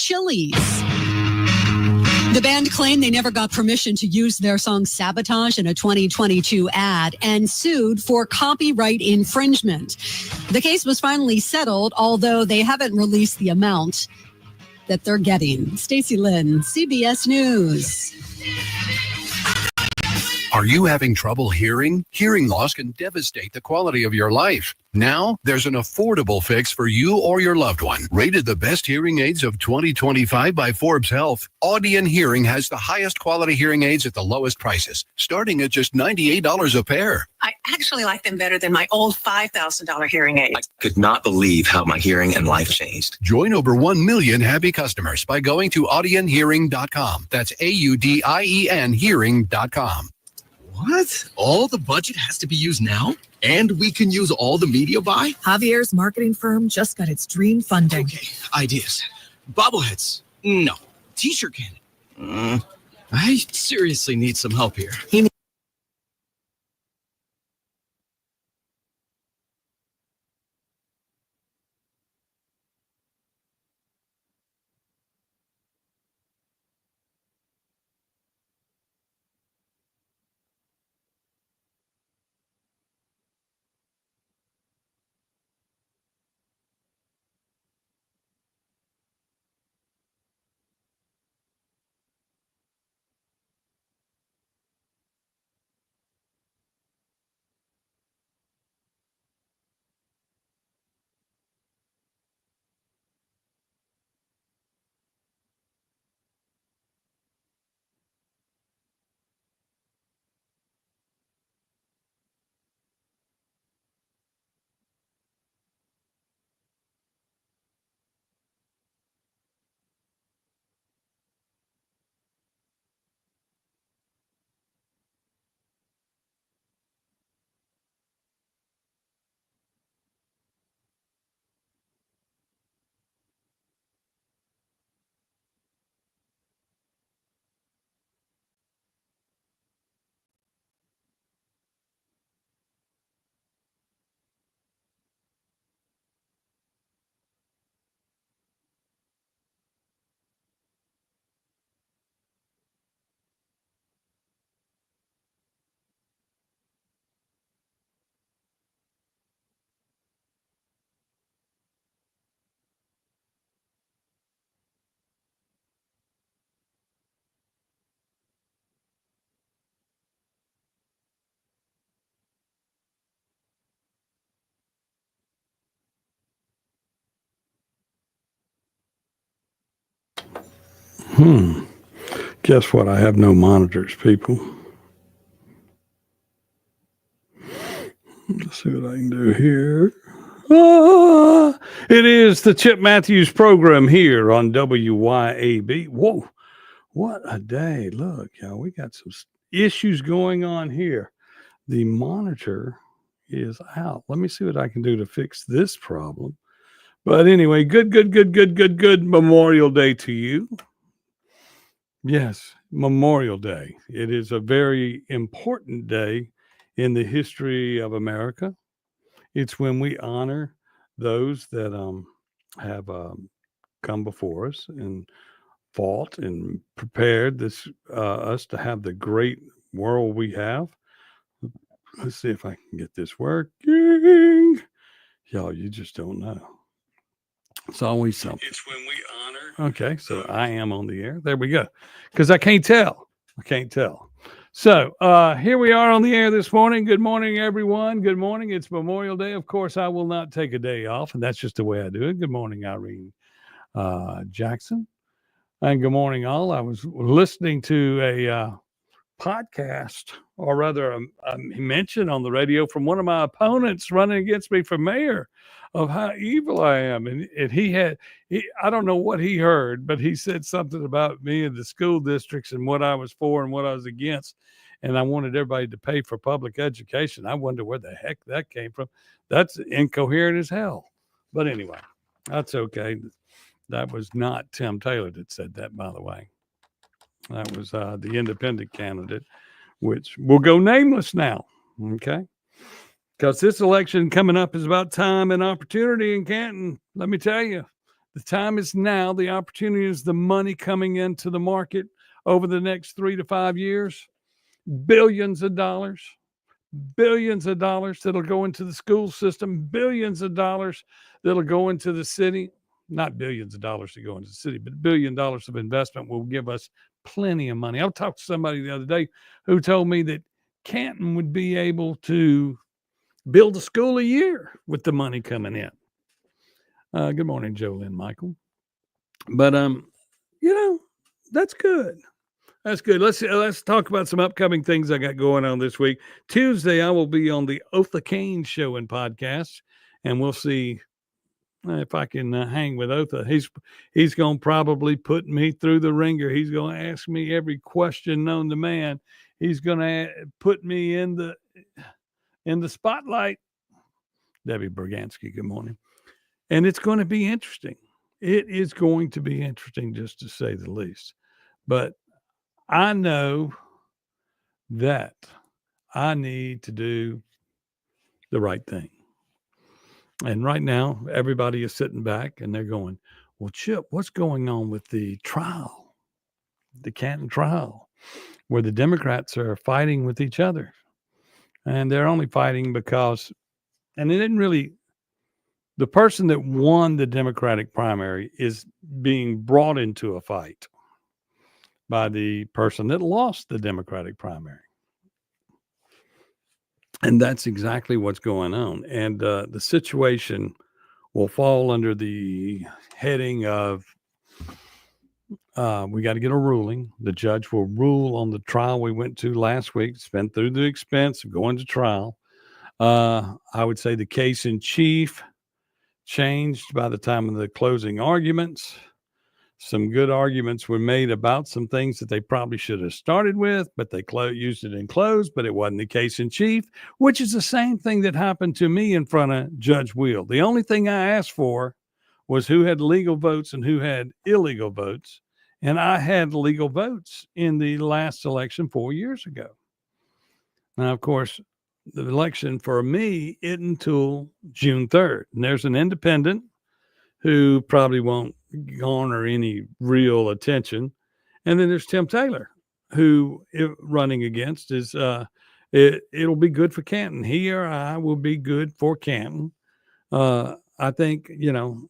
Chili's. The band claimed they never got permission to use their song Sabotage in a 2022 ad and sued for copyright infringement. The case was finally settled, although they haven't released the amount that they're getting. Stacey Lynn, CBS News. Are you having trouble hearing? Hearing loss can devastate the quality of your life. Now, there's an affordable fix for you or your loved one. Rated the best hearing aids of 2025 by Forbes Health, Audion Hearing has the highest quality hearing aids at the lowest prices, starting at just $98 a pair. I actually like them better than my old $5,000 hearing aids. I could not believe how my hearing and life changed. Join over 1 million happy customers by going to audionhearing.com. That's AUDIEN hearing.com. What? All the budget has to be used now? And we can use all the media buy? Javier's marketing firm just got its dream funding. Okay, ideas. Bobbleheads. No. T-shirt candy. I seriously need some help here. Guess what? I have no monitors, people. Let's see what I can do here. It is the Chip Mathews program here on WYAB. Whoa, what a day. Look, y'all, we got some issues going on here. The monitor is out. Let me see what I can do to fix this problem. But anyway, good Memorial Day to you. Yes, Memorial Day. It is a very important day in the history of America. It's when we honor those that have come before us and fought and prepared us to have the great world we have. Let's see if I can get this working. Y'all, you just don't know. It's always something. It's when we honor. Okay, so I am on the air. There we go. Because I can't tell. So here we are on the air this morning. Good morning, everyone. Good morning. It's Memorial Day. Of course, I will not take a day off, and that's just the way I do it. Good morning, Irene Jackson. And good morning, all. I was listening to a podcast, or rather a mention on the radio from one of my opponents running against me for mayor, of how evil I am. And I don't know what he heard, but he said something about me and the school districts and what I was for and what I was against. And I wanted everybody to pay for public education. I wonder where the heck that came from. That's incoherent as hell. But anyway, that's okay. That was not Tim Taylor that said that, by the way. That was the independent candidate, which will go nameless now. Okay. Because this election coming up is about time and opportunity in Canton. Let me tell you, The time is now. The opportunity is the money coming into the market over the next 3 to 5 years. Billions of dollars that'll go into the school system, billions of dollars that'll go into the city. Not billions of dollars to go into the city, but $1 billion of investment will give us plenty of money. I talked to somebody the other day who told me that Canton would be able to build a school a year with the money coming in. Good morning, Jolene Michael. But that's good. That's good. Let's talk about some upcoming things I got going on this week. Tuesday, I will be on the Otha Kane show and podcast, and we'll see if I can hang with Otha. He's going to probably put me through the ringer. He's going to ask me every question known to man. He's going to put me in the spotlight. Debbie Bergansky, good morning. And it's going to be interesting. It is going to be interesting, just to say the least. But I know that I need to do the right thing. And right now, everybody is sitting back and they're going, well, Chip, what's going on with the trial, the Canton trial, where the Democrats are fighting with each other? And they're only fighting because, and they didn't really, the person that won the Democratic primary is being brought into a fight by the person that lost the Democratic primary. And that's exactly what's going on. And the situation will fall under the heading of we got to get a ruling. The judge will rule on the trial we went to last week, spent through the expense of going to trial. I would say the case in chief changed by the time of the closing arguments. Some good arguments were made about some things that they probably should have started with, but they used it in close, but it wasn't the case in chief, which is the same thing that happened to me in front of Judge Wheel. The only thing I asked for was who had legal votes and who had illegal votes. And I had legal votes in the last election 4 years ago. Now, of course, the election for me isn't until June 3rd. And there's an independent who probably won't garner any real attention. And then there's Tim Taylor, who running against is, it'll be good for Canton. He or I will be good for Canton. I think,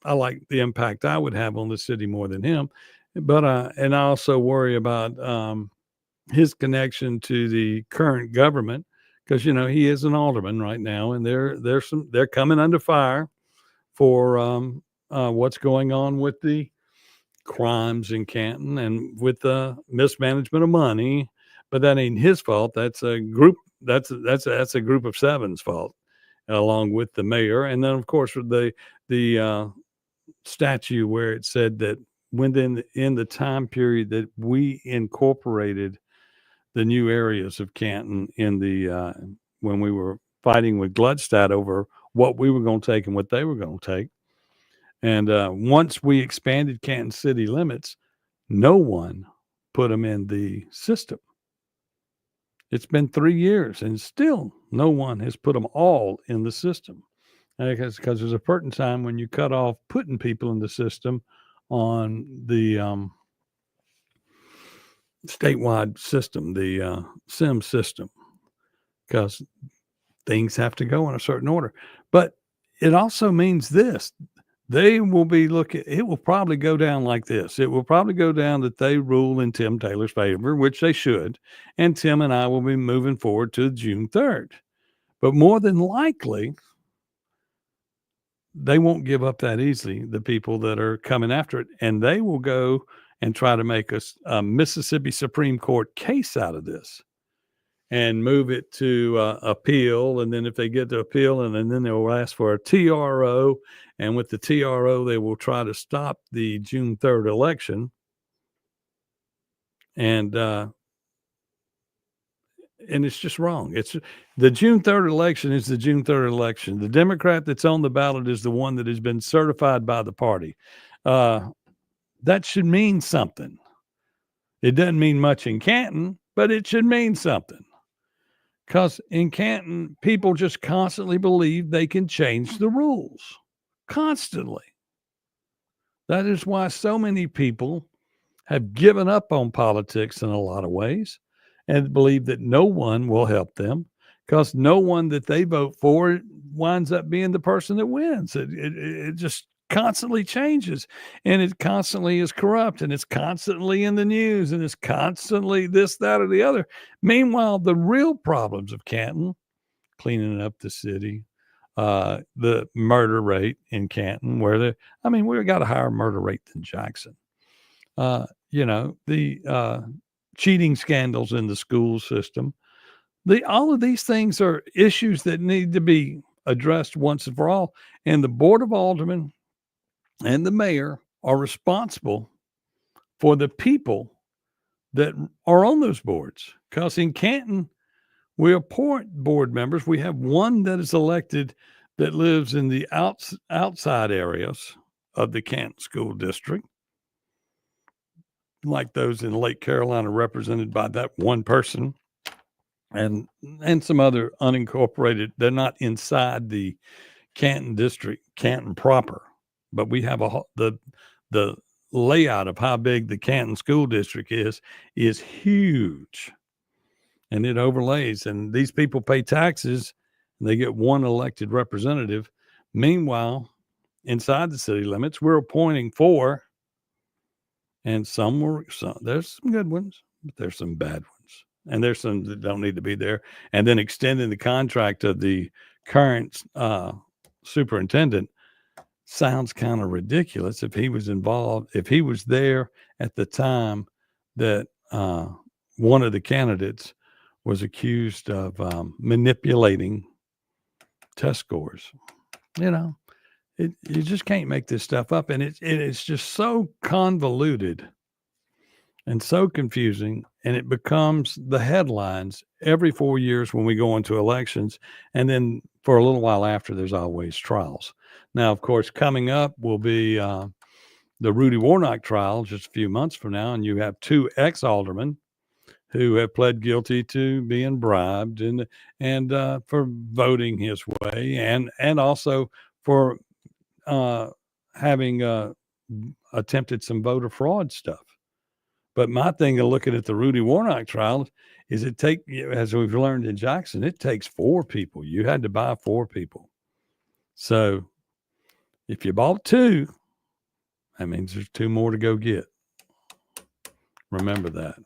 I like the impact I would have on the city more than him. But, and I also worry about his connection to the current government, because, he is an alderman right now, and they're coming under fire for what's going on with the crimes in Canton and with the mismanagement of money. But that ain't his fault. That's a group. That's a group of seven's fault, along with the mayor. And then, of course, the statute where it said that in the time period that we incorporated the new areas of Canton in the when we were fighting with Gluckstadt over what we were going to take and what they were going to take. And once we expanded Canton city limits, no one put them in the system. It's been 3 years and still no one has put them all in the system. Because there's a certain time when you cut off putting people in the system on the statewide system, the SIM system, because things have to go in a certain order. But it also means this. They will be looking, it will probably go down like this. It will probably go down that they rule in Tim Taylor's favor, which they should. And Tim and I will be moving forward to June 3rd. But more than likely, they won't give up that easily, the people that are coming after it. And they will go and try to make a Mississippi Supreme Court case out of this and move it to appeal. And then if they get to appeal, and then they will ask for a TRO. And with the TRO, they will try to stop the June 3rd election. And it's just wrong. It's the June 3rd election is the June 3rd election. The Democrat that's on the ballot is the one that has been certified by the party. That should mean something. It doesn't mean much in Canton, but it should mean something. Because in Canton, people just constantly believe they can change the rules. Constantly. That is why so many people have given up on politics in a lot of ways and believe that no one will help them because no one that they vote for winds up being the person that wins. It just constantly changes, and it constantly is corrupt, and it's constantly in the news, and it's constantly this, that, or the other. Meanwhile, the real problems of Canton, cleaning up the city, the murder rate in Canton, we've got a higher murder rate than Jackson. The cheating scandals in the school system. All of these things are issues that need to be addressed once and for all. And the Board of Aldermen and the mayor are responsible for the people that are on those boards. Because in Canton, we appoint board members. We have one that is elected that lives in the outside areas of the Canton School District, like those in Lake Carolina, represented by that one person, and some other unincorporated. They're not inside the Canton district, Canton proper, but we have the layout of how big the Canton School District is huge, and it overlays. And these people pay taxes, and they get one elected representative. Meanwhile, inside the city limits, we're appointing 4. And there's some good ones, but there's some bad ones. And there's some that don't need to be there. And then extending the contract of the current superintendent sounds kind of ridiculous if he was involved, if he was there at the time that one of the candidates was accused of manipulating test scores. You just can't make this stuff up, and it's just so convoluted and so confusing, and it becomes the headlines every 4 years when we go into elections, and then for a little while after, there's always trials. Now, of course, coming up will be the Rudy Warnock trial just a few months from now, and you have 2 ex-aldermen who have pled guilty to being bribed and for voting his way, and also for having attempted some voter fraud stuff. But my thing of looking at the Rudy Warnock trial is as we've learned in Jackson, it takes 4 people. You had to buy 4 people. So if you bought 2, that means there's 2 more to go get. Remember that.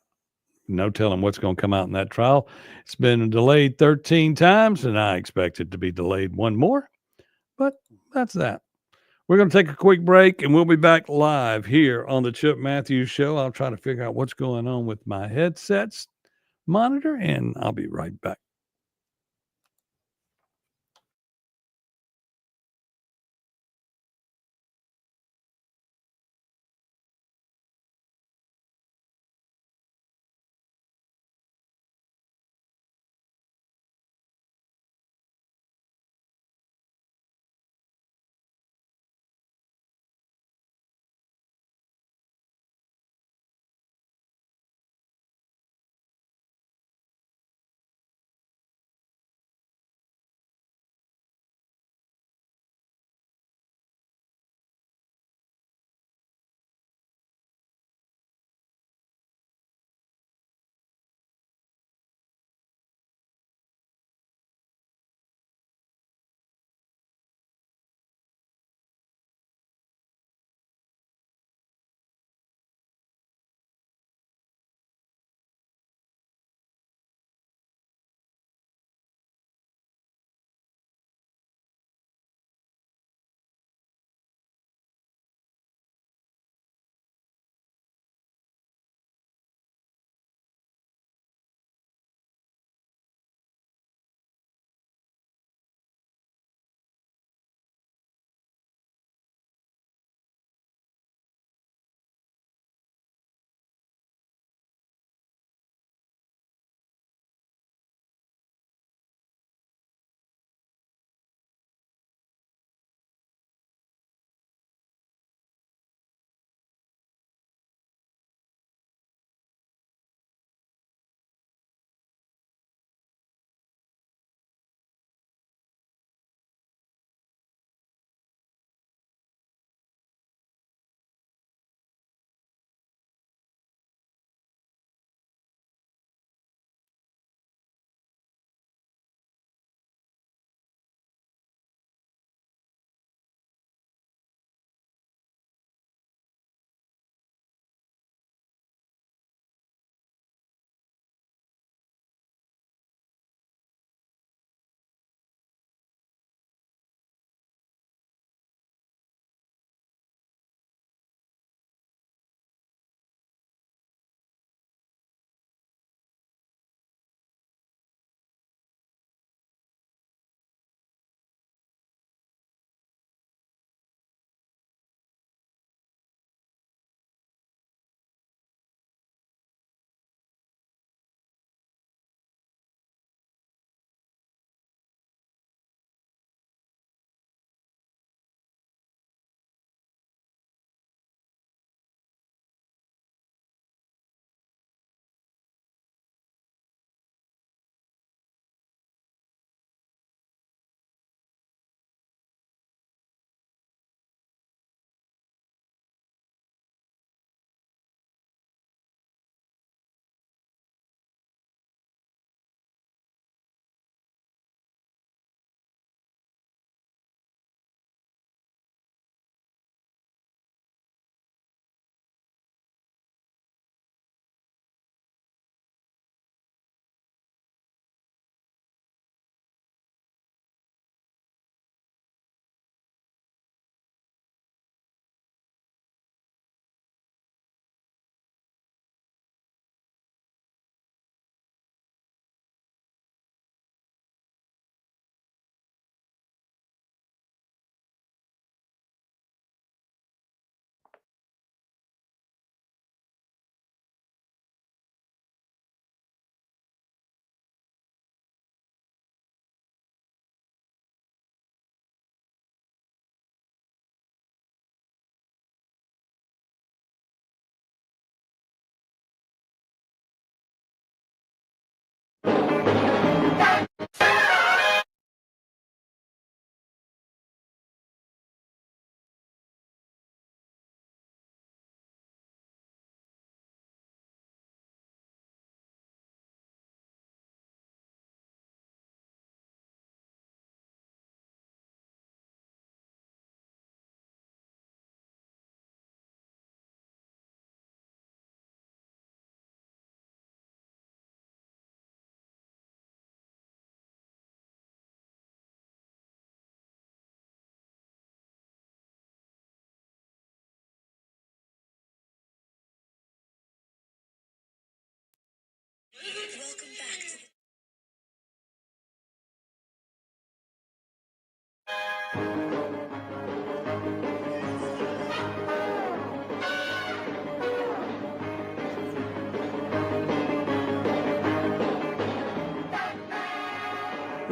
No telling what's going to come out in that trial. It's been delayed 13 times, and I expect it to be delayed 1 more. But that's that. We're going to take a quick break, and we'll be back live here on the Chip Mathews Show. I'll try to figure out what's going on with my headsets monitor, and I'll be right back.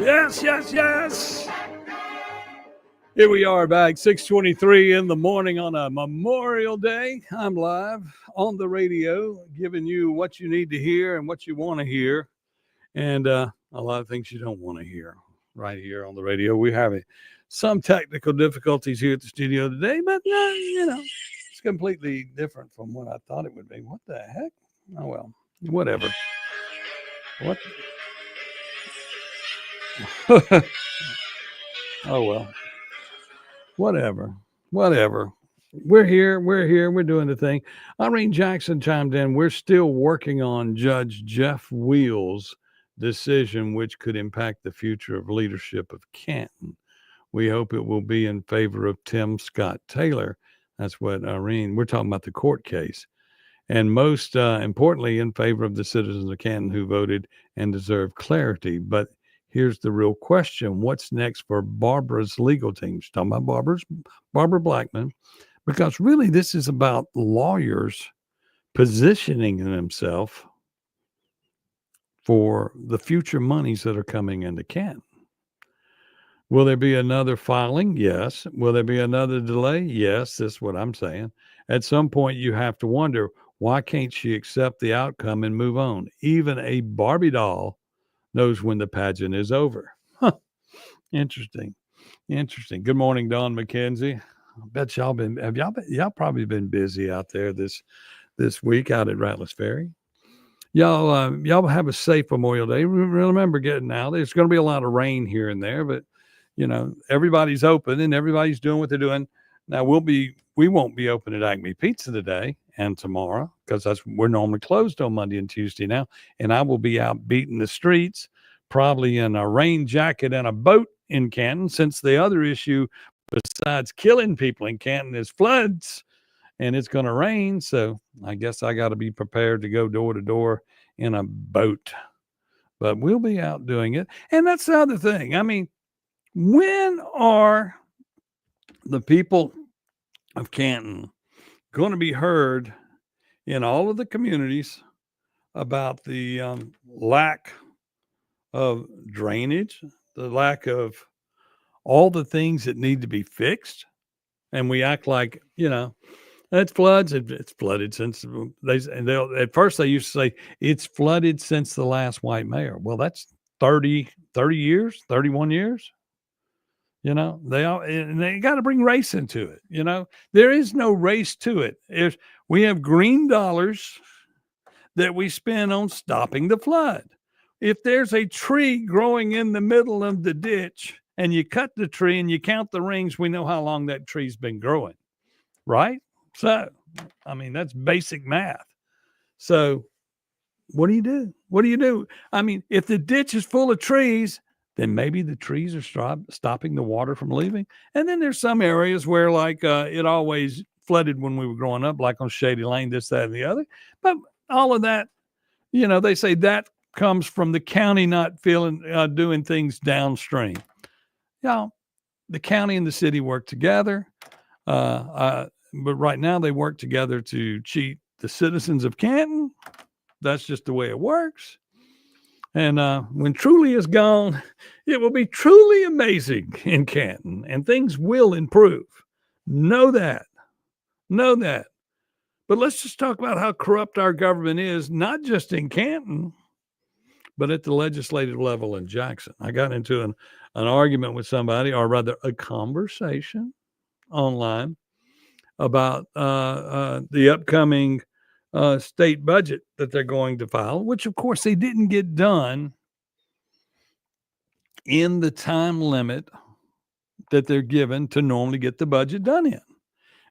Yes, yes, yes. Here we are back, 6:23 in the morning on a Memorial Day. I'm live on the radio, giving you what you need to hear and what you want to hear, and a lot of things you don't want to hear right here on the radio. We're having some technical difficulties here at the studio today, but it's completely different from what I thought it would be. What the heck? Oh, well, whatever. What? Oh, well. Whatever. We're here. We're doing the thing. Irene Jackson chimed in. We're still working on Judge Jeff Wheel's decision, which could impact the future of leadership of Canton. We hope it will be in favor of Tim Scott Taylor. That's what Irene, we're talking about the court case. And most importantly, in favor of the citizens of Canton who voted and deserve clarity. But here's the real question. What's next for Barbara's legal team? She's talking about Barbara Blackman, because really this is about lawyers positioning themselves for the future monies that are coming into Canton. Will there be another filing? Yes. Will there be another delay? Yes. That's what I'm saying. At some point, you have to wonder, why can't she accept the outcome and move on? Even a Barbie doll knows when the pageant is over. Huh. Interesting. Good morning, Don McKenzie. I bet y'all probably been busy out there this week out at Rattlers Ferry. Y'all have a safe Memorial Day. Remember getting out. There's going to be a lot of rain here and there, but everybody's open and everybody's doing what they're doing. Now we won't be open at Acme Pizza today and tomorrow because we're normally closed on Monday and Tuesday now. And I will be out beating the streets, probably in a rain jacket and a boat in Canton, since the other issue besides killing people in Canton is floods and it's going to rain. So I guess I got to be prepared to go door to door in a boat, but we'll be out doing it. And that's the other thing. I mean, when are the people of Canton going to be heard in all of the communities about the lack of drainage, the lack of all the things that need to be fixed? And we act like, it floods. It's flooded since at first they used to say it's flooded since the last white mayor. Well, that's 30 years, 31 years. They got to bring race into it. There is no race to it. We have green dollars that we spend on stopping the flood. If there's a tree growing in the middle of the ditch and you cut the tree and you count the rings, we know how long that tree's been growing, right? So, I mean, that's basic math. So what do you do? I mean, if the ditch is full of trees, then maybe the trees are stopping the water from leaving. And then there's some areas where it always flooded when we were growing up, like on Shady Lane, this, that, and the other. But all of that, they say that comes from the county not doing things downstream. The county and the city work together. But right now they work together to cheat the citizens of Canton. That's just the way it works. And when Truly is gone, it will be truly amazing in Canton, and things will improve. Know that. But let's just talk about how corrupt our government is, not just in Canton, but at the legislative level in Jackson. I got into an argument with somebody, or rather a conversation online about the upcoming state budget that they're going to file, which of course they didn't get done in the time limit that they're given to normally get the budget done in.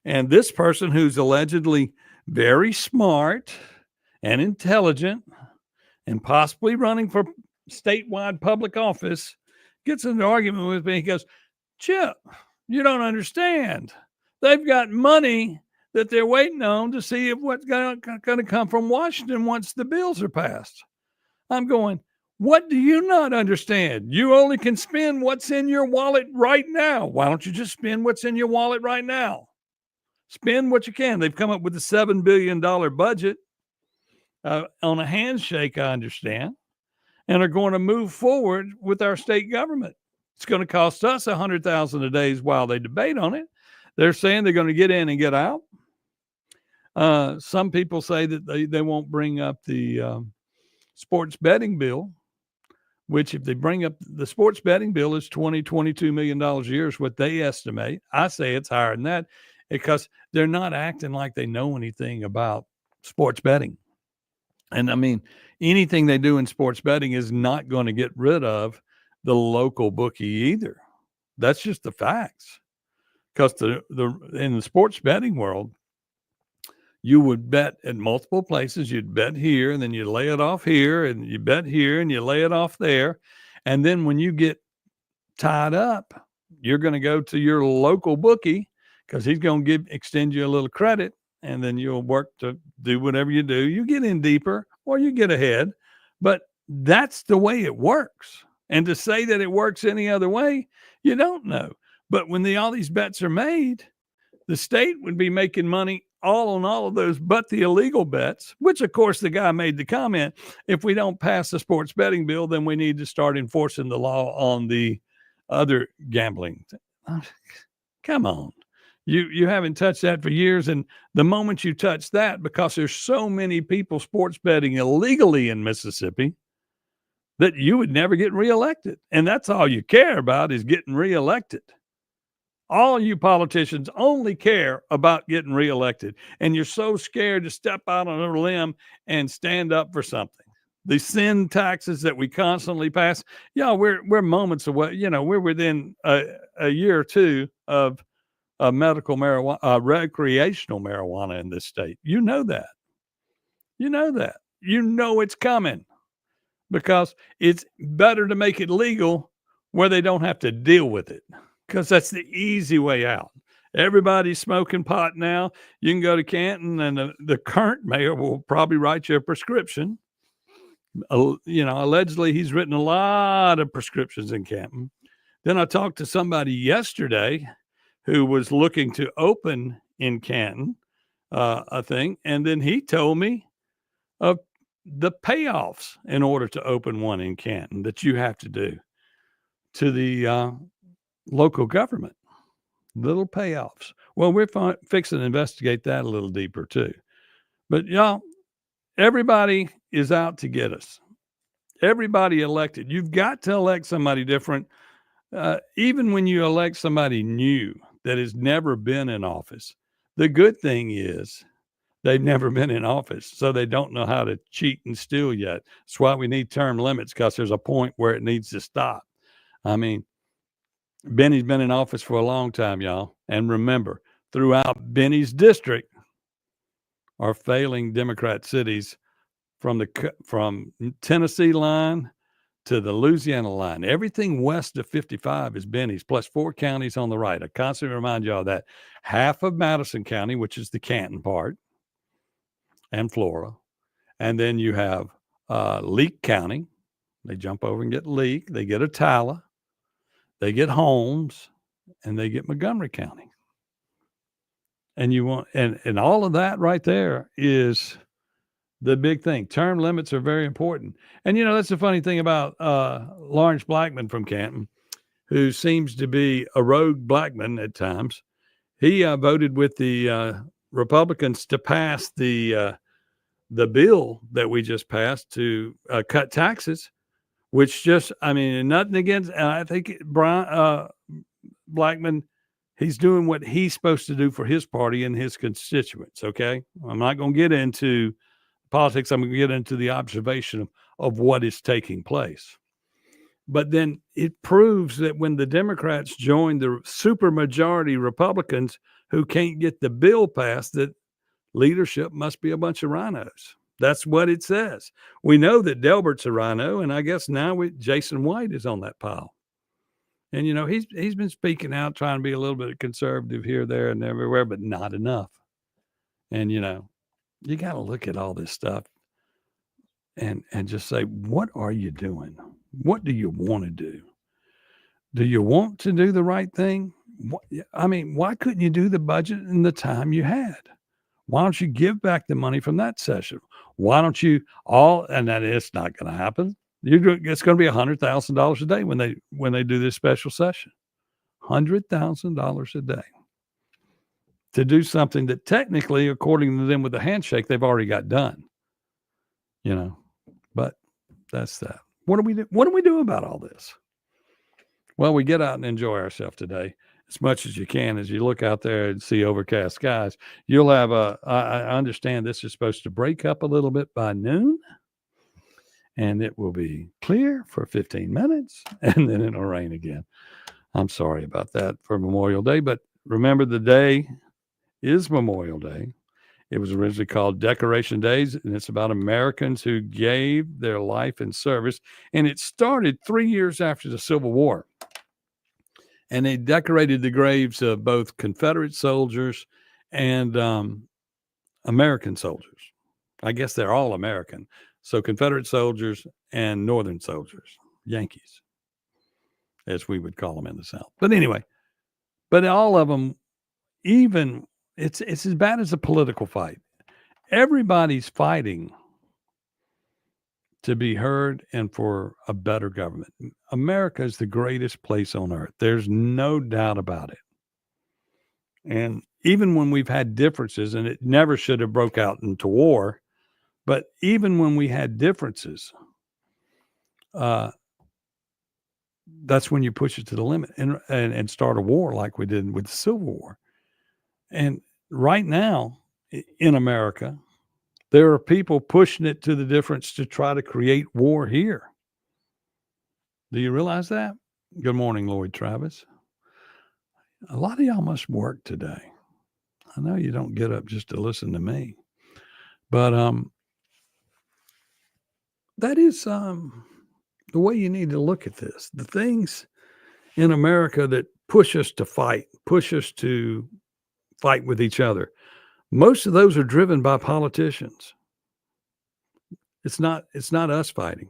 And this person, who's allegedly very smart and intelligent and possibly running for statewide public office, gets in an argument with me. He goes, Chip, you don't understand. They've got money that they're waiting on to see if what's going to come from Washington once the bills are passed. I'm going, what do you not understand? You only can spend what's in your wallet right now. Why don't you just spend what's in your wallet right now? Spend what you can. They've come up with a $7 billion budget on a handshake, I understand, and are going to move forward with our state government. It's going to cost us $100,000 a day while they debate on it. They're saying they're going to get in and get out. Some people say that they won't bring up the sports betting bill, which if they bring up the sports betting bill is $22 million a year is what they estimate. I say it's higher than that because they're not acting like they know anything about sports betting. And I mean, anything they do in sports betting is not going to get rid of the local bookie either. That's just the facts. Because in the sports betting world, you would bet at multiple places. You'd bet here, and then you lay it off here, and you bet here, and you lay it off there. And then when you get tied up, you're going to go to your local bookie because he's going to extend you a little credit, and then you'll work to do whatever you do. You get in deeper or you get ahead, but that's the way it works. And to say that it works any other way, you don't know. But when all these bets are made, the state would be making money all on all of those but the illegal bets, which, of course, the guy made the comment, if we don't pass the sports betting bill, then we need to start enforcing the law on the other gambling. Come on. You haven't touched that for years. And the moment you touch that, because there's so many people sports betting illegally in Mississippi, that you would never get reelected. And that's all you care about is getting reelected. All you politicians only care about getting reelected. And you're so scared to step out on a limb and stand up for something. The sin taxes that we constantly pass, we're moments away. We're within a year or two of medical marijuana, recreational marijuana in this state. You know that. You know it's coming because it's better to make it legal where they don't have to deal with it. Because that's the easy way out. Everybody's smoking pot now. You can go to Canton, and the current mayor will probably write you a prescription. Allegedly, he's written a lot of prescriptions in Canton. Then I talked to somebody yesterday who was looking to open in Canton, I think, and then he told me of the payoffs in order to open one in Canton that you have to do to the local government, little payoffs. Well, we're fixing to investigate that a little deeper too. But everybody is out to get us. Everybody elected. You've got to elect somebody different. Even when you elect somebody new that has never been in office, the good thing is they've never been in office, so they don't know how to cheat and steal yet. That's why we need term limits, because there's a point where it needs to stop. I mean, Benny's been in office for a long time, y'all. And remember, throughout Benny's district are failing Democrat cities from Tennessee line to the Louisiana line. Everything west of 55 is Benny's, plus 4 counties on the right. I constantly remind y'all that. Half of Madison County, which is the Canton part, and Flora. And then you have Leake County. They jump over and get Leake. They get Attala. They get Holmes, and they get Montgomery County. And you want, and all of that right there is the big thing. Term limits are very important. And, that's the funny thing about Lawrence Blackman from Canton, who seems to be a rogue Blackman at times. He voted with the Republicans to pass the bill that we just passed to cut taxes. Which nothing against, I think Blackman, he's doing what he's supposed to do for his party and his constituents, okay? I'm not going to get into politics. I'm going to get into the observation of what is taking place. But then it proves that when the Democrats join the supermajority Republicans who can't get the bill passed, that leadership must be a bunch of rhinos. That's what it says. We know that Delbert's a rhino, and I guess now Jason White is on that pile. And, he's been speaking out, trying to be a little bit conservative here, there, and everywhere, but not enough. And, you got to look at all this stuff. and just say, what are you doing? What do you want to do? Do you want to do the right thing? I mean, why couldn't you do the budget in the time you had? Why don't you give back the money from that session? Why don't you and that it's not going to happen. It's going to be $100,000 a day when they do this special session. $100,000 a day to do something that technically, according to them with the handshake, they've already got done. But that's that. What do we do about all this? Well, we get out and enjoy ourselves today as much as you can. As you look out there and see overcast skies, you'll have I understand this is supposed to break up a little bit by noon, and it will be clear for 15 minutes, and then it'll rain again. I'm sorry about that for Memorial Day, but remember, the day is Memorial Day. It was originally called Decoration Days, and it's about Americans who gave their life in service. And it started 3 years after the Civil War. And they decorated the graves of both Confederate soldiers and American soldiers. I guess they're all American. So Confederate soldiers and Northern soldiers, Yankees, as we would call them in the South. But anyway, all of them, even it's as bad as a political fight. Everybody's fighting to be heard and for a better government. America is the greatest place on earth. There's no doubt about it. And even when we've had differences, and it never should have broke out into war, but even when we had differences, that's when you push it to the limit and start a war like we did with the Civil War. And right now in America, there are people pushing it to the difference to try to create war here. Do you realize that? Good morning, Lloyd Travis. A lot of y'all must work today. I know you don't get up just to listen to me, but that is the way you need to look at this. The things in America that push us to fight with each other, most of those are driven by politicians. It's not us fighting.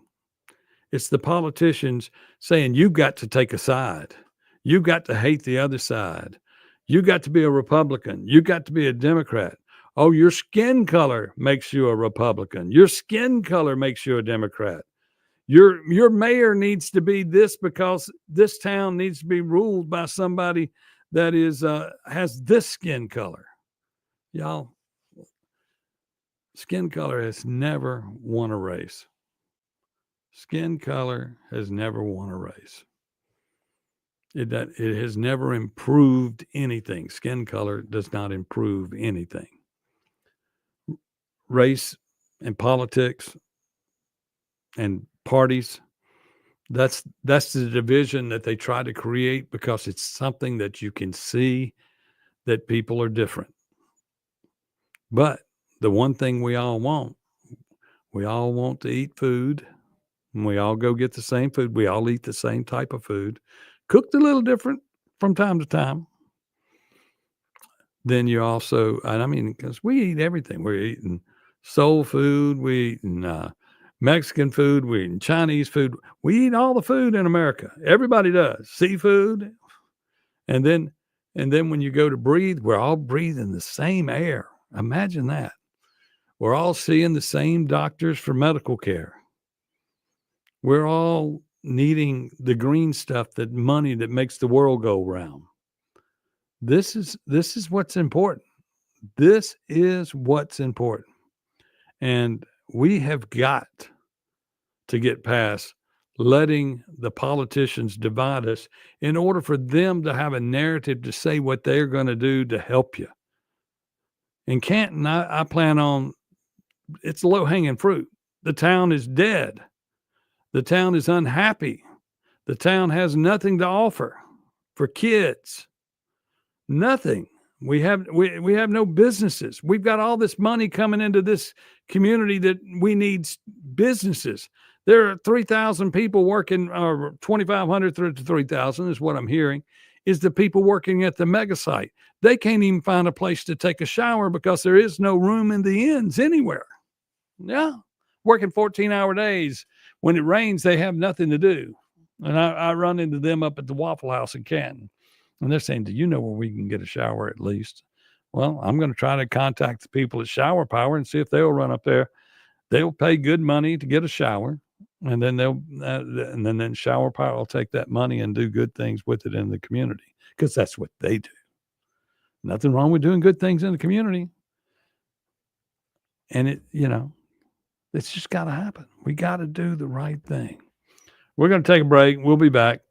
It's the politicians saying, you've got to take a side. You've got to hate the other side. You've got to be a Republican. You've got to be a Democrat. Oh, your skin color makes you a Republican. Your skin color makes you a Democrat. Your mayor needs to be this because this town needs to be ruled by somebody that has this skin color. Y'all, skin color has never won a race. Skin color has never won a race. It has never improved anything. Skin color does not improve anything. Race and politics and parties, that's the division that they try to create because it's something that you can see that people are different. But the one thing we all want to eat food, and we all go get the same food. We all eat the same type of food, cooked a little different from time to time. Then you also, and I mean, because we eat everything. We're eating soul food, we eating Mexican food, we eating Chinese food. We eat all the food in America. Everybody does. Seafood. And then when you go to breathe, we're all breathing the same air. Imagine that. We're all seeing the same doctors for medical care. We're all needing the green stuff, that money that makes the world go round. This is what's important. This is what's important. And we have got to get past letting the politicians divide us in order for them to have a narrative to say what they're going to do to help you. In Canton, I plan on, it's low-hanging fruit. The town is dead. The town is unhappy. The town has nothing to offer for kids. Nothing. We have no businesses. We've got all this money coming into this community that we need businesses. There are 3,000 people working, or 2,500 to 3,000 is what I'm hearing, is the people working at the mega site. They can't even find a place to take a shower because there is no room in the inns anywhere. Yeah. working 14-hour days. When it rains, they have nothing to do. And I run into them up at the Waffle House in Canton. And they're saying, do you know where we can get a shower at least? Well, I'm going to try to contact the people at Shower Power and see if they'll run up there. They'll pay good money to get a shower. And then then Shower Power will take that money and do good things with it in the community, because that's what they do. Nothing wrong with doing good things in the community. And it's just got to happen. We got to do the right thing. We're going to take a break. We'll be back.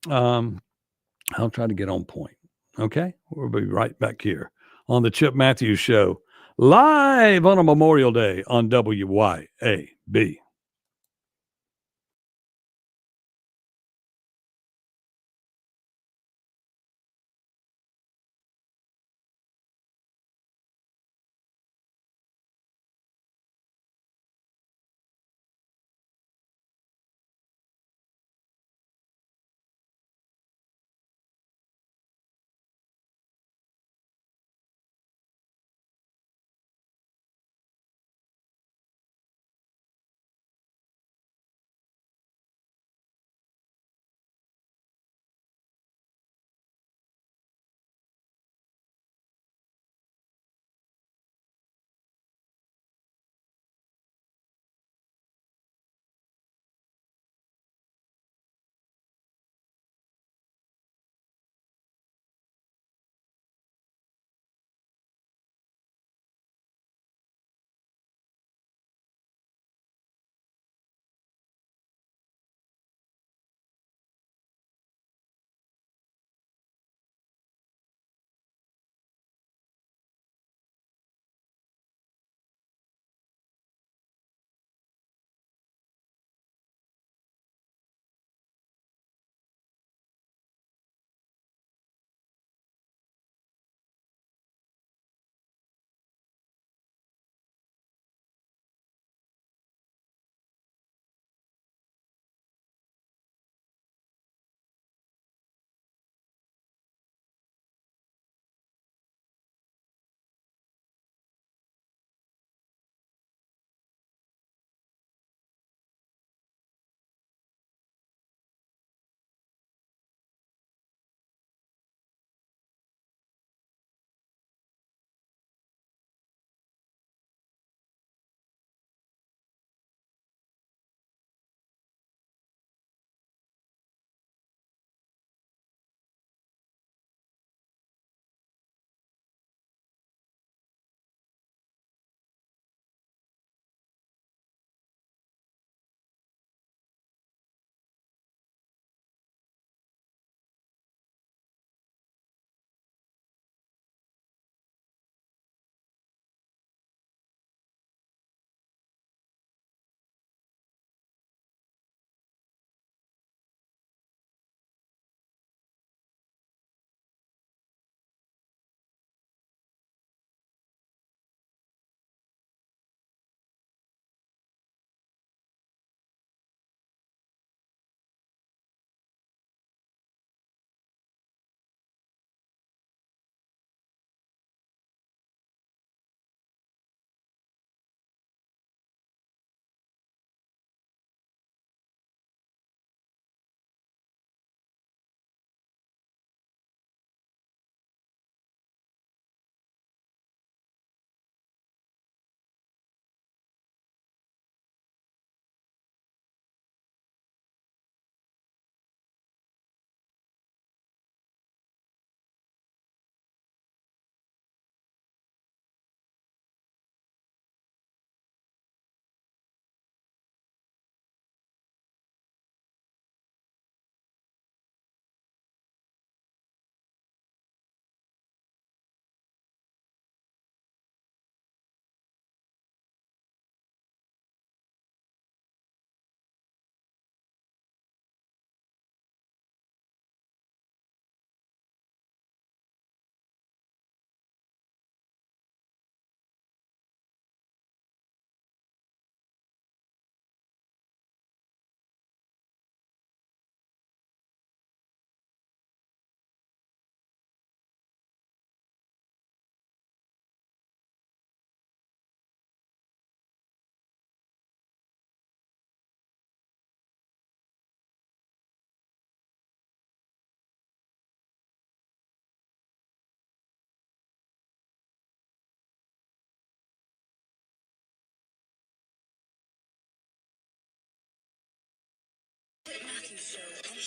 I'll try to get on point. Okay? We'll be right back here on the Chip Mathews Show, live on a Memorial Day on WYAB.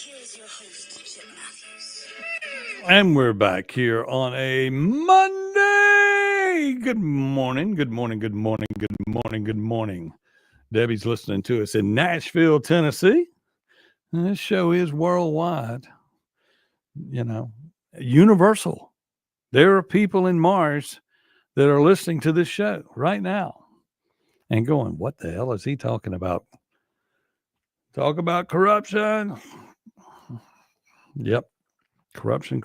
Here's your host, Chip Mathews. And we're back here on a Monday. Good morning, good morning, good morning, good morning, good morning. Debbie's listening to us in Nashville, Tennessee. And this show is worldwide, universal. There are people in Mars that are listening to this show right now and going, what the hell is he talking about? Talk about corruption. Yep. Corruption.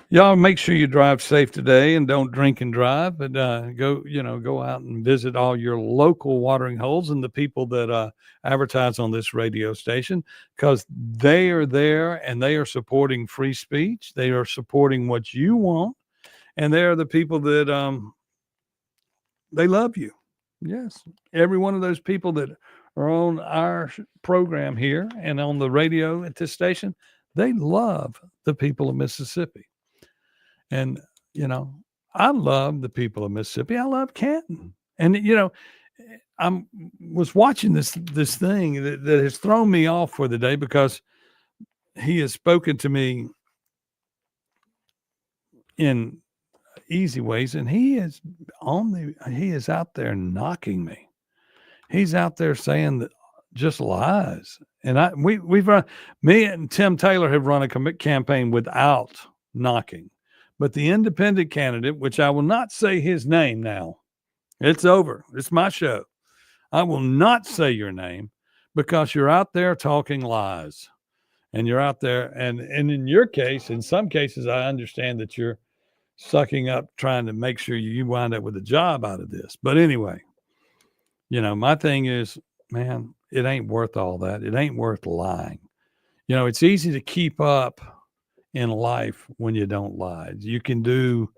Y'all make sure you drive safe today and don't drink and drive, but go out and visit all your local watering holes and the people that advertise on this radio station, because they are there and they are supporting free speech. They are supporting what you want, and they are the people that they love you. Yes, every one of those people that are on our program here and on the radio at this station, they love the people of Mississippi. And, I love the people of Mississippi. I love Canton. And, I was watching this thing that has thrown me off for the day, because he has spoken to me in easy ways, and he is out there knocking me. He's out there saying that just lies. And we've run, me and Tim Taylor have run a campaign without knocking. But the independent candidate, which I will not say his name now, it's over. It's my show. I will not say your name, because you're out there talking lies. And you're out there, and in your case, in some cases, I understand that you're sucking up, trying to make sure you wind up with a job out of this. But anyway, my thing is, man, it ain't worth all that. It ain't worth lying. It's easy to keep up in life when you don't lie. You can do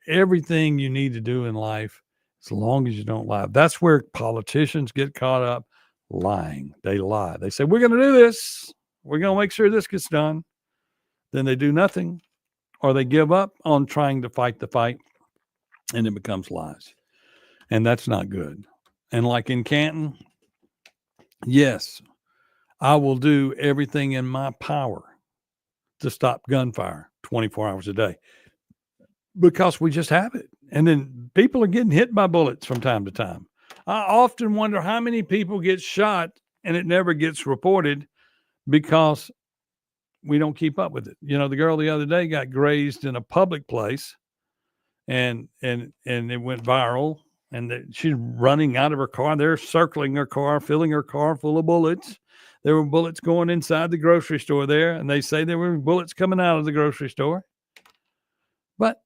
everything you need to do in life as long as you don't lie. That's where politicians get caught up, lying. They lie. They say, we're going to do this. We're going to make sure this gets done. Then they do nothing, or they give up on trying to fight the fight, and it becomes lies. And that's not good. And like in Canton, yes, I will do everything in my power to stop gunfire 24 hours a day, because we just have it. And then people are getting hit by bullets from time to time. I often wonder how many people get shot and it never gets reported, because we don't keep up with it. The girl the other day got grazed in a public place, and it went viral, and she's running out of her car. They're circling her car, filling her car full of bullets. There were bullets going inside the grocery store there, and they say there were bullets coming out of the grocery store. But,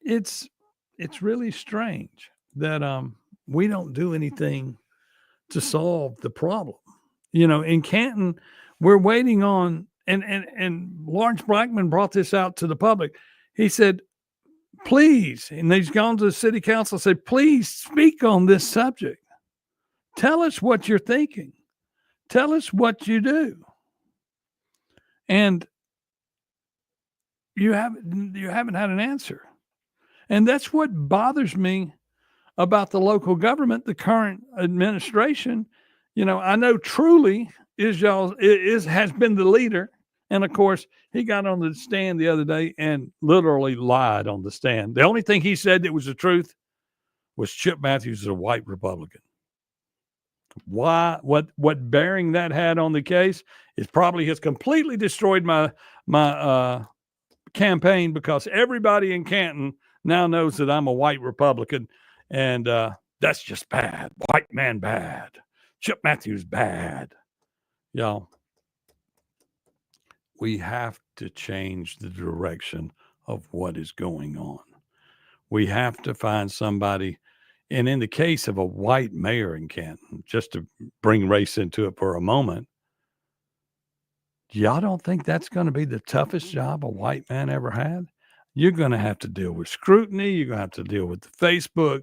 it's really strange that we don't do anything to solve the problem. In Canton, we're waiting on, and Lawrence Blackman brought this out to the public. He said, please, and he's gone to the city council and said, please speak on this subject. Tell us what you're thinking. Tell us what you do. And you haven't had an answer. And that's what bothers me about the local government, the current administration. I know Truly has been the leader. And of course, he got on the stand the other day and literally lied on the stand. The only thing he said that was the truth was Chip Mathews is a white Republican. Why? What bearing that had on the case is probably has completely destroyed my campaign, because everybody in Canton now knows that I'm a white Republican, and that's just bad. White man bad. Chip Mathews bad. Y'all, we have to change the direction of what is going on. We have to find somebody. And in the case of a white mayor in Canton, just to bring race into it for a moment, y'all don't think that's going to be the toughest job a white man ever had? You're going to have to deal with scrutiny. You're going to have to deal with the Facebook,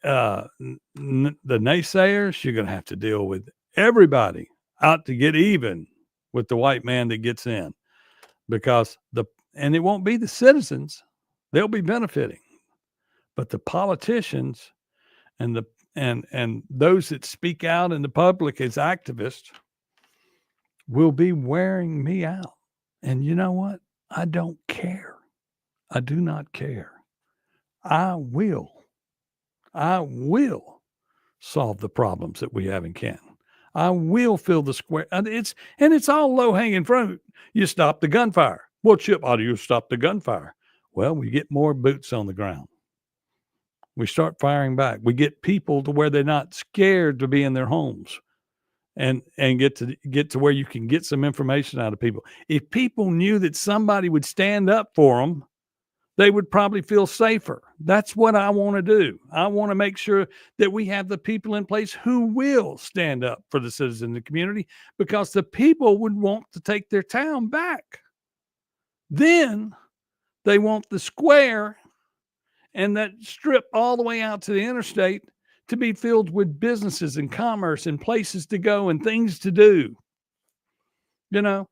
the naysayers. You're going to have to deal with everybody out to get even with the white man that gets in, because and it won't be the citizens. They'll be benefiting, but the politicians and those that speak out in the public as activists will be wearing me out. And you know what? I don't care. I do not care. I will solve the problems that we have in Canton. I will fill the square. And it's all low hanging fruit. You stop the gunfire. Well, Chip, how do you stop the gunfire? Well, we get more boots on the ground. We start firing back. We get people to where they're not scared to be in their homes, and get to where you can get some information out of people. If people knew that somebody would stand up for them, they would probably feel safer. That's what I want to do. I want to make sure that we have the people in place who will stand up for the citizens in the community, because the people would want to take their town back. Then they want the square and that strip all the way out to the interstate to be filled with businesses and commerce and places to go and things to do. You know,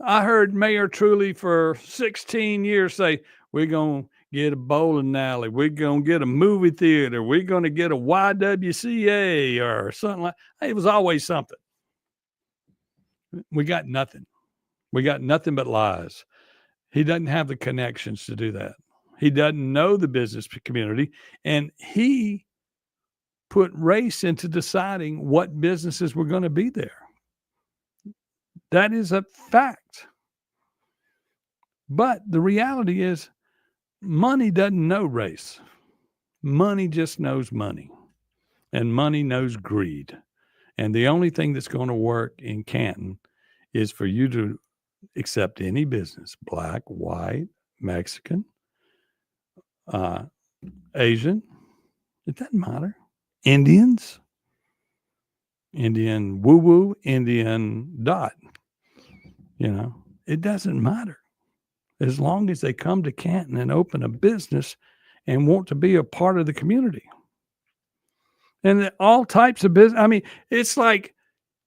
I heard Mayor Truly for 16 years say, we're going to get a bowling alley. We're going to get a movie theater. We're going to get a YWCA or something like that. It was always something. We got nothing. We got nothing but lies. He doesn't have the connections to do that. He doesn't know the business community, and he put race into deciding what businesses were going to be there. That is a fact. But the reality is, money doesn't know race. Money just knows money, and money knows greed. And the only thing that's going to work in Canton is for you to accept any business, black, white, Mexican, Asian, it doesn't matter. Indians, Indian woo-woo, Indian dot. You know, it doesn't matter. As long as they come to Canton and open a business and want to be a part of the community. And all types of business. I mean, it's like,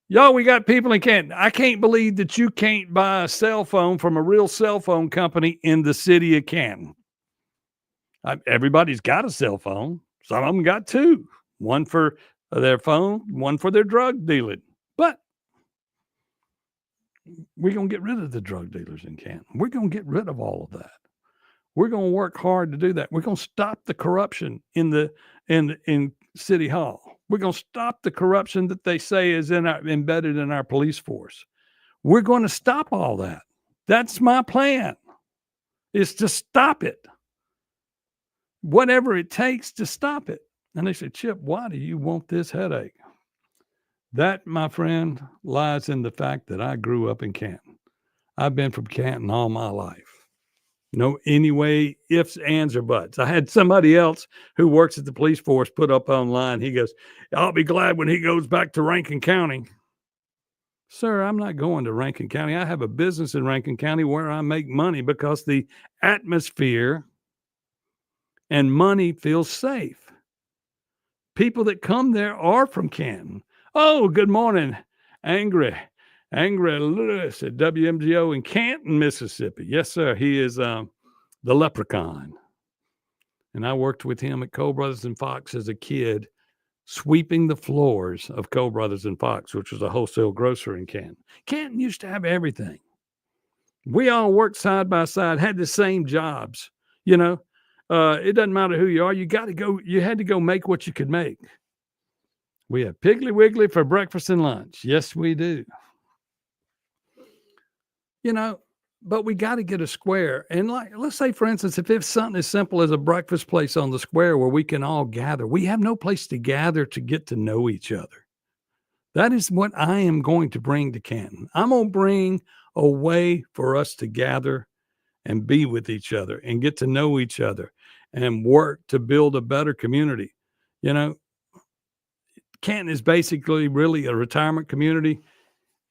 y'all, we got people in Canton. I can't believe that you can't buy a cell phone from a real cell phone company in the city of Canton. Everybody's got a cell phone. Some of them got two. One for their phone, one for their drug dealing. But we're going to get rid of the drug dealers in Canton. We're going to get rid of all of that. We're going to work hard to do that. We're going to stop the corruption in City Hall. We're going to stop the corruption that they say is embedded in our police force. We're going to stop all that. That's my plan, is to stop it. Whatever it takes to stop it. And they say, Chip, why do you want this headache? That, my friend, lies in the fact that I grew up in Canton. I've been from Canton all my life. No, anyway, ifs, ands, or buts. I had somebody else who works at the police force put up online. He goes, I'll be glad when he goes back to Rankin County. Sir, I'm not going to Rankin County. I have a business in Rankin County where I make money because the atmosphere and money feels safe. People that come there are from Canton. Oh, good morning, Angry Lewis at WMGO in Canton, Mississippi. Yes, sir. He is the leprechaun. And I worked with him at Cole Brothers and Fox as a kid, sweeping the floors of Cole Brothers and Fox, which was a wholesale grocer in Canton. Canton used to have everything. We all worked side by side, had the same jobs. You know, it doesn't matter who you are. You had to go make what you could make. We have Piggly Wiggly for breakfast and lunch. Yes, we do. You know, but we got to get a square. And like, let's say, for instance, if it's something as simple as a breakfast place on the square where we can all gather, we have no place to gather to get to know each other. That is what I am going to bring to Canton. I'm going to bring a way for us to gather and be with each other and get to know each other and work to build a better community. You know, Canton is basically really a retirement community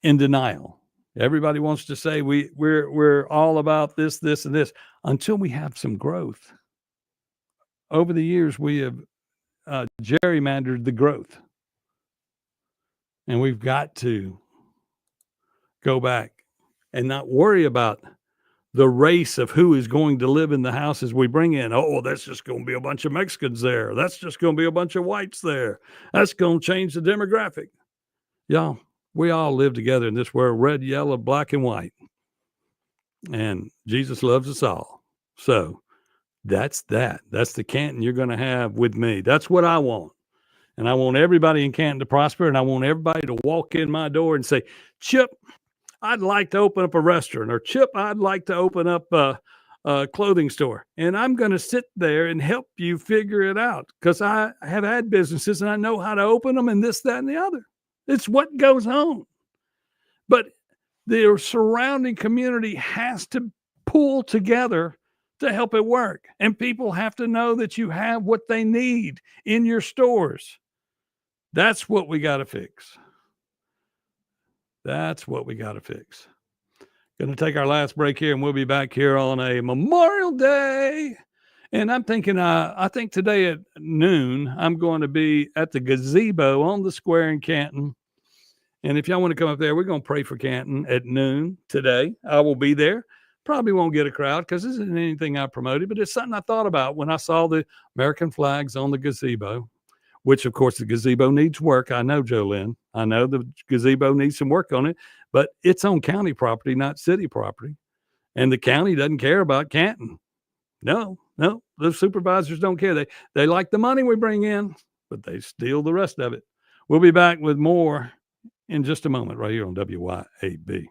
in denial. Everybody wants to say we're all about this, and this, until we have some growth. Over the years, we have gerrymandered the growth. And we've got to go back and not worry about the race of who is going to live in the houses we bring in. Oh, that's just going to be a bunch of Mexicans there. That's just going to be a bunch of whites there. That's going to change the demographic. Y'all, We all live together in this world, red, yellow, black, and white. And Jesus loves us all. So that's that. That's the Canton you're going to have with me. That's what I want. And I want everybody in Canton to prosper. And I want everybody to walk in my door and say, Chip, I'd like to open up a restaurant, or Chip, I'd like to open up a clothing store. And I'm going to sit there and help you figure it out, because I have had businesses and I know how to open them and this, that, and the other. It's what goes on. But the surrounding community has to pull together to help it work. And people have to know that you have what they need in your stores. That's what we got to fix. That's what we got to fix. Going to take our last break here, and we'll be back here on a Memorial Day. And I'm thinking, I think today at noon, I'm going to be at the gazebo on the square in Canton. And if y'all want to come up there, we're going to pray for Canton at noon today. I will be there. Probably won't get a crowd because this isn't anything I promoted, but it's something I thought about when I saw the American flags on the gazebo, which, of course, the gazebo needs work. I know, Jolynn. I know the gazebo needs some work on it, but it's on county property, not city property. And the county doesn't care about Canton. No, the supervisors don't care. They like the money we bring in, but they steal the rest of it. We'll be back with more in just a moment right here on WYAB.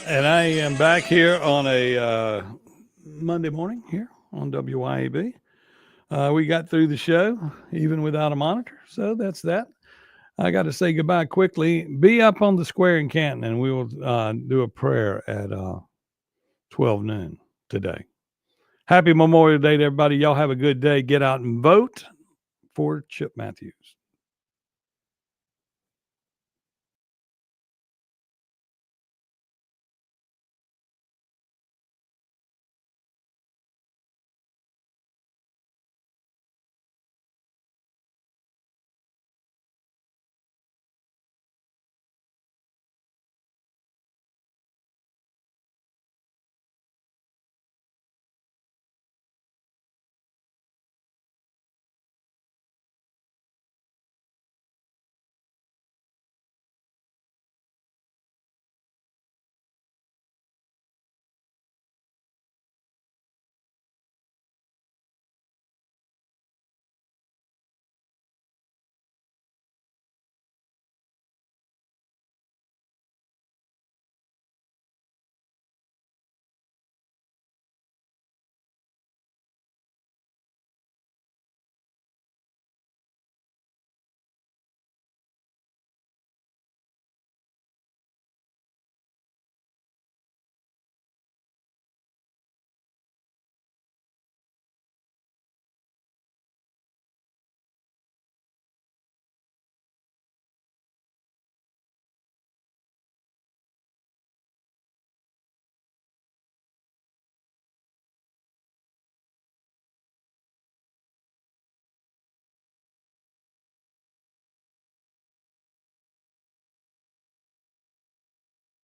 And I am back here on a Monday morning here on WYAB. We got through the show even without a monitor. So that's that. I got to say goodbye quickly. Be up on the square in Canton, and we will do a prayer at 12 noon today. Happy Memorial Day to everybody. Y'all have a good day. Get out and vote for Chip Mathews.